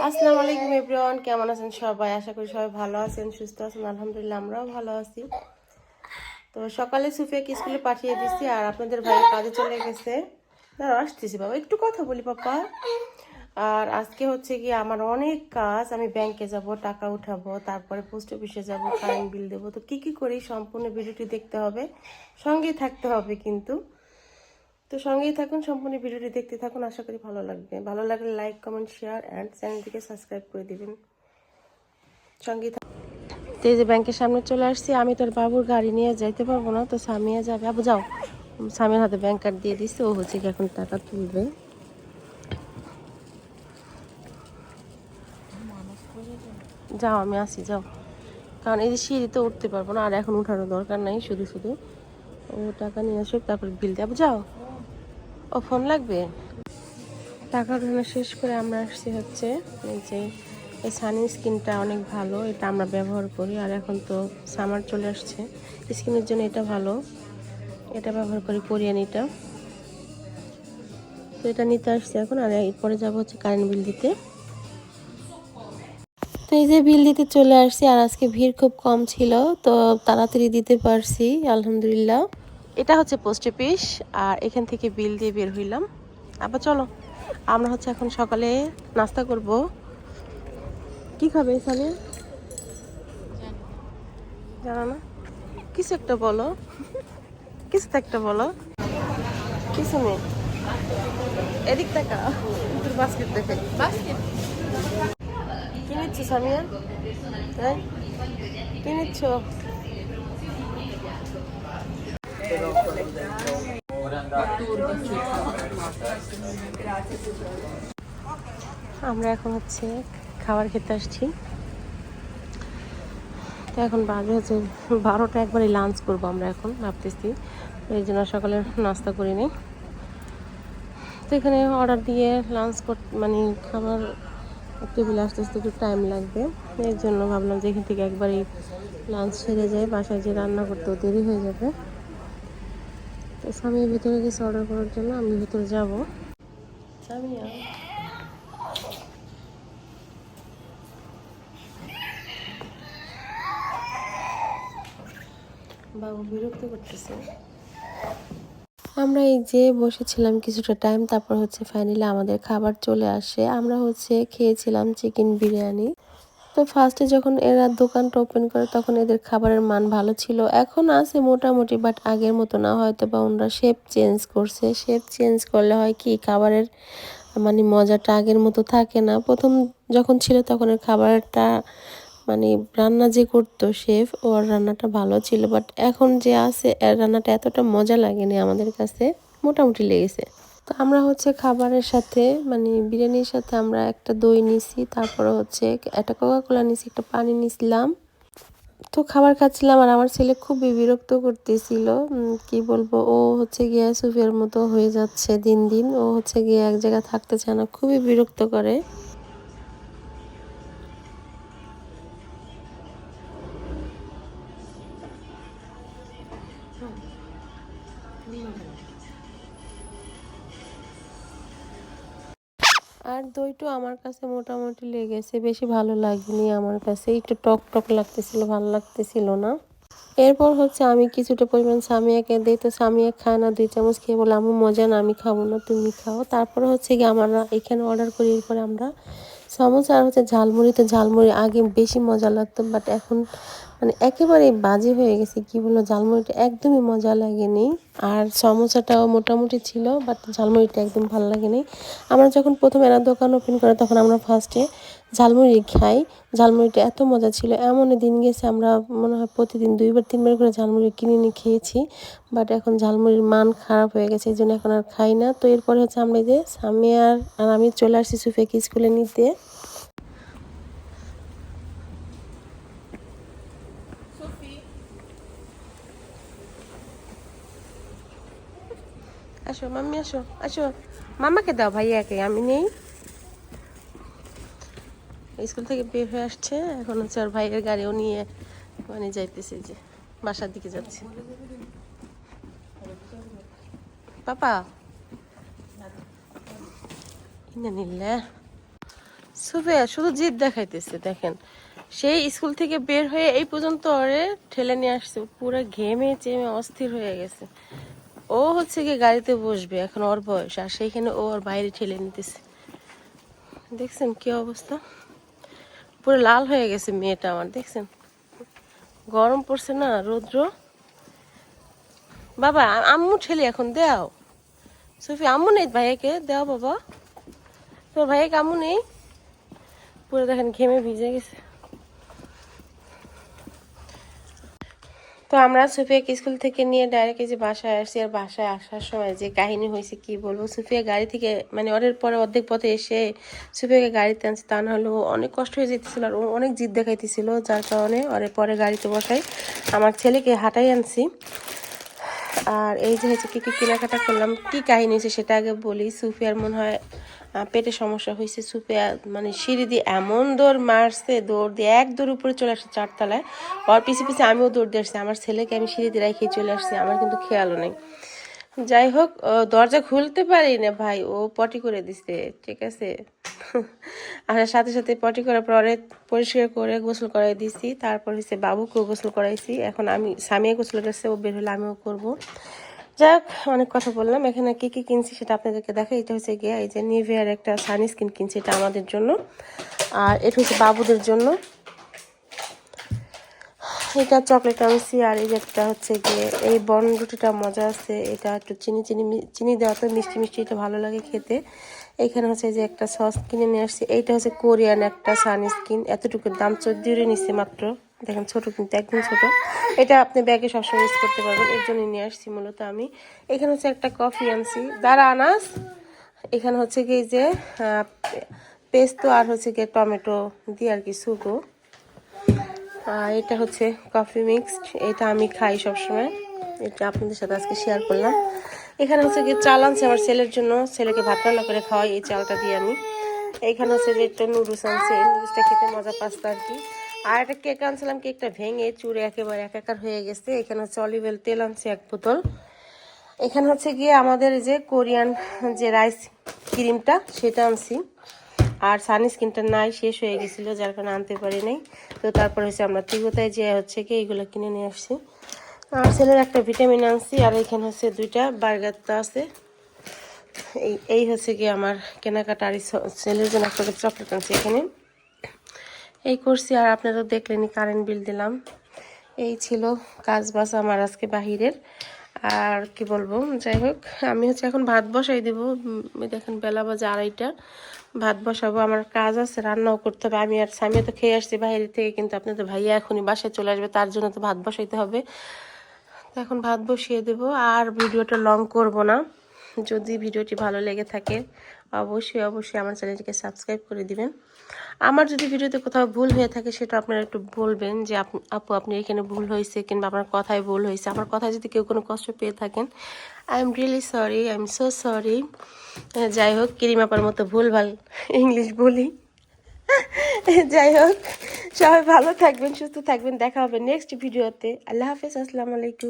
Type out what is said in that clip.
আসসালামু আলাইকুম এভরিওয়ান, কেমন আছেন সবাই? আশা করি সবাই ভালো আছেন, সুস্থ আছেন। আলহামদুলিল্লাহ আমরাও ভালো আছি। তো সকালে সুফিয়াকে স্কুলে পাঠিয়ে দিচ্ছি আর আপনাদের ভাই কাজে চলে গেছে। দাঁড়াও, আসতেছি বাবা, একটু কথা বলি পাপা। আর আজকে হচ্ছে কি আমার অনেক কাজ, আমি ব্যাংকে যাব, টাকা উঠাবো, তারপরে পোস্ট অফিসে যাব, কারেন্ট বিল দেবো। তো কি কি করি সম্পূর্ণ ভিডিওটি দেখতে হবে, সঙ্গেই থাকতে হবে কিন্তু। তো সঙ্গেই থাকুন, সম্পূর্ণ ভিডিওটি দেখতে থাকুন, আশা করি ভালো লাগবে। ভালো লাগলে লাইক, কমেন্ট, শেয়ার অ্যান্ড চ্যানেলটিকে সাবস্ক্রাইব করে দিবেন। সঙ্গেই তো এই যে ব্যাংকের সামনে চলে আসছি। আমি তোর বাবুর গাড়ি নিয়ে যাইতে পারবো না, তো সামিয়া যাবে। আবু যাও, সামিয়ার হাতে ব্যাংক কার্ড দিয়ে দিচ্ছে, ও হচ্ছে কি এখন টাকা তুলবে। যাও, আমি আসি, যাও। কারণ এই যে সিঁড়িতে উঠতে পারবো না, আর এখন উঠানোর দরকার নাই, শুধু শুধু ও টাকা নিয়ে আসুক, তারপর বিল দিয়ে। আবু যাও, ও ফোন লাগবে। টাকা উঠানো শেষ করে আমরা আসছি হচ্ছে এই যে এই সানি স্কিনটা অনেক ভালো, এটা আমরা ব্যবহার করি। আর এখন তো সামার চলে আসছে, স্কিনের জন্য এটা ভালো, এটা ব্যবহার করি, কোরিয়ানিটা। তো এটা নিতে আসছি এখন, আর এরপরে যাবো হচ্ছে কারেন্ট বিল দিতে। তো এই যে বিল দিতে চলে আসছি, আর আজকে ভিড় খুব কম ছিল, তো তাড়াতাড়ি দিতে পারছি আলহামদুলিল্লাহ। এটা হচ্ছে পোস্ট অফিস, আর এখান থেকে বিল দিয়ে বের হইলাম। আবার চলো, আমরা হচ্ছে এখন সকালে নাস্তা করব। কি খাবে এখানে? জানো না, কিছু একটা বলো, কিছু তো একটা বলো। কিছু নেই, এদিক টাকা তোর বাস্কেট দেখে। কি নিচ্ছ সামিয়া? হ্যাঁ, কি নিচ্ছ? আমরা এখন হচ্ছে খাবার খেতে আসছি। তো এখন বাজে হচ্ছে 12টা, একবারে লাঞ্চ করবো আমরা এখন ভাবতেছি, এই জন্য সকালে নাস্তা করিনি। তো এখানে অর্ডার দিয়ে লাঞ্চ মানে খাবার টেবিলে আসতে আসতে একটু টাইম লাগবে, এর জন্য ভাবলাম যে এখান থেকে একবারই লাঞ্চ সেরে যায়, বাসায় যে রান্না করতেও দেরি হয়ে যাবে। তো স্বামীর ভিতরে গেছে অর্ডার করার জন্য, আমি ভিতরে যাব। সামিয়া, বাবু বিরক্ত করতেছে। আমরা এই যে বসেছিলাম কিছুটা টাইম, তারপর হচ্ছে ফাইনালি আমাদের খাবার চলে আসে। আমরা হচ্ছে খেয়েছিলাম চিকেন বিরিয়ানি। তো ফার্স্টে যখন এরা দোকানটা ওপেন করে তখন এদের খাবারের মান ভালো ছিল, এখন আছে মোটামুটি, বাট আগের মতো না। হয়তো বা ওনারা শেপ চেঞ্জ করছে, শেপ চেঞ্জ করলে হয় কি খাবারের মানে মজাটা আগের মতো থাকে না। প্রথম যখন ছিল তখন এর খাবারটা মানে রান্না যে করতো শেফ, ওর রান্নাটা ভালো ছিল, বাট এখন যে আছে এর রান্নাটা এতটা মজা লাগেনি আমাদের কাছে, মোটামুটি লেগেছে। তো আমরা হচ্ছে খাবারের সাথে মানে বিরিয়ানির সাথে আমরা একটা দই নিছি, তারপরে হচ্ছে একটা কোকা-কোলা নিছি, একটা পানি নিছিলাম। তো খাবার খাচ্ছিলাম, আর আমার ছেলে খুবই বিরক্ত করতেছিল। কি বলবো, ও হচ্ছে গিয়ে সুফিয়ার মতো হয়ে যাচ্ছে দিন দিন, ও হচ্ছে গিয়ে এক জায়গায় থাকতে চায় না, খুবই বিরক্ত করে। আর দইটা আমার কাছে মোটামুটি লেগেছে, বেশি ভালো লাগেনি আমার কাছে, একটু টক টক লাগতেছিল, ভালো লাগতেছিল না। এরপর হচ্ছে আমি কিছুটা পরিমাণ সামিয়াকে দিই, তো সামিয়া খায় না, 2 চামচ খেয়ে বলে আম্মু মজা না, আমি খাবো না, তুমি খাও। তারপরে হচ্ছে কি আমরা এখানে অর্ডার করি, এরপরে আমরা সমোসা আর হচ্ছে ঝালমুড়ি। তো ঝালমুড়ি আগে বেশি মজা লাগতো, বাট এখন মানে একেবারে বাজে হয়ে গেছে, কি বলবো, ঝালমুড়িটা একদমই মজা লাগেনি। আর সমোসাটাও মোটামুটি ছিল, বাট ঝালমুড়িটা একদম ভালো লাগেনি। আমরা যখন প্রথম এরা দোকান ওপেন করে তখন আমরা ফার্স্টে ঝালমুড়ি খাই, ঝালমুড়িটা এত মজা ছিল। এমন দিন গেছে আমরা মনে হয় প্রতিদিন 2বার 3বার করে ঝালমুড়ি কিনে নিয়ে খেয়েছি, বাট এখন ঝালমুড়ির মান খারাপ হয়ে গেছে, এই জন্য এখন আর খাই না। তো এরপরে হচ্ছে আমরা এই যে সামিয়ার আর আমি চলে আসছি সুফিয়াকে স্কুলে নিতে। আসো মাম্মি, আসো আসো, মামাকে দাও, ভাইয়াকে, আমি নেই। স্কুল থেকে বের হয়ে আসছে, এখন হচ্ছে ওর ভাইয়ের গাড়িও নিয়ে মানে যাইতেছে, যে বাসার দিকে যাচ্ছে। পাপা ইনা নিলে সুফিয়া শুধু জিদ দেখাইতেছে দেখেন, সেই স্কুল থেকে বের হয়ে এই পর্যন্ত ওরে ঠেলে নিয়ে আসছে, পুরো ঘেমে চেমে অস্থির হয়ে গেছে। ও হচ্ছে কি গাড়িতে বসবে, এখন ওর বয়স, আর সেইখানে ও ওর বাইরে ঠেলে নিতেছে। দেখছেন কি অবস্থা, পুরো লাল হয়ে গেছে মেয়েটা আমার, দেখছেন গরম পড়ছে না, রৌদ্র। বাবা আম্মু ঠেলি এখন দেও, সুফি আম্মু নেই ভাইয়াকে দেও বাবা, তোমার ভাইয়াকে আম্মু নেই, পুরো দেখেন ঘেমে ভিজে গেছে। তো আমরা সুফিয়াকে স্কুল থেকে নিয়ে ডাইরেক্ট এই যে বাসায় আসছি, আর বাসায় আসার সময় যে কাহিনী হয়েছে কি বলবো। সুফিয়া গাড়ি থেকে মানে ওরের পরে অর্ধেক পথে এসে সুফিয়াকে গাড়িতে আনছে, তা না হলে অনেক কষ্ট হয়ে যেতেছিল, আর ও অনেক জিদ দেখাইতেছিল, যার কারণে ওরে পরে গাড়িতে বসাই আমার ছেলেকে হাঁটাই আনছি। আর এই যে হচ্ছে কি কি কেনাকাটা করলাম, কি কাহিনী হয়েছে সেটা আগে বলি। সুফিয়ার মনে হয় পেটে সমস্যা হয়েছে। সুফিয়া মানে সিঁড়ি দিয়ে এমন দৌড় মারছে, দৌড় দিয়ে এক দৌড় উপরে চলে আসছে 4 তলায়। ওর পিছে পিছে আমিও দৌড় দিয়ে আসছি, আমার ছেলেকে আমি সিঁড়ি দিয়ে রেখে চলে আসছি, আমার কিন্তু খেয়ালও নেই। যাই হোক, দরজা খুলতে পারি না ভাই, ও পটি করে দিছে, ঠিক আছে। আর সাথে সাথে পটি করার পরে পরিষ্কার করে গোসল করাই দিছি, তারপর হচ্ছে বাবুকেও গোসল করাইছি। এখন আমি সামিয়া গোসল করছে, ও বের হলে আমিও করবো। যাই হোক, অনেক কথা বললাম। এখানে কি কি কিনছি সেটা আপনাদেরকে দেখাই। এটা হচ্ছে গিয়ে এই যে নিভিয়ার একটা সানস্ক্রিন কিনছি, এটা আমাদের জন্য, আর এটা হচ্ছে বাবুদের জন্য। এটা চকলেট আনছি, আর এই যে একটা হচ্ছে গিয়ে এই বন রুটিটা মজা আছে, এটা একটু চিনি চিনি চিনি দেওয়া তো মিষ্টি মিষ্টি, এটা ভালো লাগে খেতে। এইখানে হচ্ছে যে একটা সস কিনে নিয়ে আসছি, এইটা হচ্ছে কোরিয়ান একটা সানস্ক্রিন, এতটুকু দাম 14 নিচ্ছে মাত্র, দেখেন ছোট কিন্তু একদম ছোট। এটা আপনি ব্যাগে সবসময় ইউজ করতে পারবেন, এর জন্য নিয়ে আসছি মূলত আমি। এখানে হচ্ছে একটা কফি আনছি, দাঁড়া আনাস। এখানে হচ্ছে কি যে পেস্তো আর হচ্ছে গিয়ে টমেটো দিয়ে আর কি সুগো। এটা হচ্ছে কফি মিক্সড, এটা আমি খাই সবসময়, এটা আপনাদের সাথে আজকে শেয়ার করলাম। এখানে হচ্ছে গিয়ে চাল আনছি আমার ছেলের জন্য, ছেলেকে ভাত রান্না করে খাওয়াই এই চালটা দিয়ে আমি। এইখানে হচ্ছে যে একটা নুডলস আনছি, এই নুডলসটা খেতে মজা পাস্তা আর কি। আর একটা কেক আনছিলাম, কেকটা ভেঙে চুরে একেবারে একাকার হয়ে গেছে। এখানে হচ্ছে অলিভ অয়েল তেল আনছি 1 বোতল। এখানে হচ্ছে গিয়ে আমাদের যে কোরিয়ান যে রাইস ক্রিমটা সেটা আনছি, আর সানস্ক্রিনটা নাই, শেষ হয়ে গেছিলো, যার কারণে আনতে পারি নাই। তো তারপর হচ্ছে আমরা তিগোতায় যে হচ্ছে কি এইগুলো কিনে নিয়ে আসছি। আর ছেলের একটা ভিটামিন আনছি, আর এখানে হচ্ছে 2টা বার্গারটা আছে। এই হচ্ছে কি আমার কেনাকাটা, আর ছেলের জন্য একটা চকলেট আনছি এখানে। এই করছি, আর আপনারা দেখলেনি কারেন্ট বিল দিলাম। এই ছিল কাজ বাজ আমার আজকে বাহিরের, আর কি বলবো। যাই হোক, আমি হচ্ছে এখন ভাত বসাই দেবো। দেখেন বেলা বাজে 2:30, ভাত বসাবো, আমার কাজ আছে, রান্নাও করতে হবে। আমি আর সামিয়া তো খেয়ে আসছি বাইরে থেকে, কিন্তু আপনাদের ভাইয়া এখনই বাসায় চলে আসবে, তার জন্য তো ভাত বসাইতে হবে। তো এখন ভাত বসিয়ে দেবো, আর ভিডিওটা লং করব না। যদি ভিডিওটি ভালো লেগে থাকে অবশ্যই অবশ্যই আমার চ্যানেলটিকে সাবস্ক্রাইব করে দিবেন। আমার যদি ভিডিওতে কোথাও ভুল হয়ে থাকে সেটা আপনারা একটু বলবেন, যে আপু আপনি এখানে ভুল হয়েছে, কিংবা আপনার কথায় ভুল হয়েছে। আমার কথায় যদি কেউ কোনো কষ্ট পেয়ে থাকেন, I am really sorry, I am so sorry. যাই হোক, কিরিমাপার মতো ভুলভাল ইংলিশ বলি। যাই হোক, সবাই ভালো থাকবেন, সুস্থ থাকবেন, দেখা হবে নেক্সট ভিডিওতে। আল্লাহ হাফেজ, আসসালামু আলাইকুম।